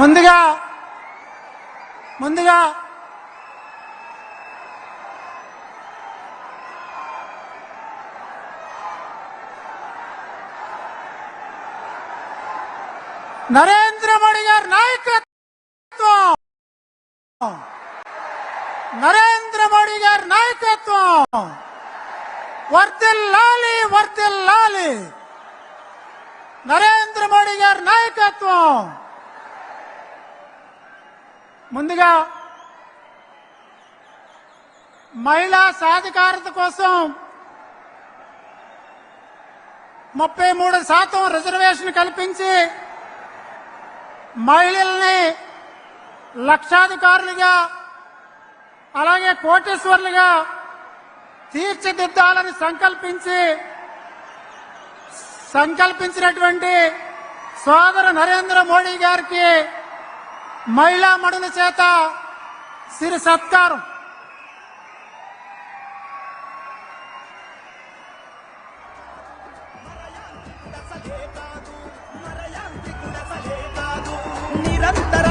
ముందుగా నరేంద్ర మోడీ గారి నాయకత్వం, నరేంద్ర మోడీ గారి నాయకత్వం వర్ధిల్లాలి, వర్ధిల్లాలి. నరేంద్ర మోడీ గారి నాయకత్వం. ముందుగా మహిళా సాధికారత కోసం 33% రిజర్వేషన్ కల్పించి మహిళల్ని లక్షాధికారులుగా అలాగే కోటీశ్వరులుగా తీర్చిదిద్దాలని సంకల్పించినటువంటి సోదరు నరేంద్ర మోడీ గారికి మహిళా మడుల చేత సిరి సత్కారం. నిరంతర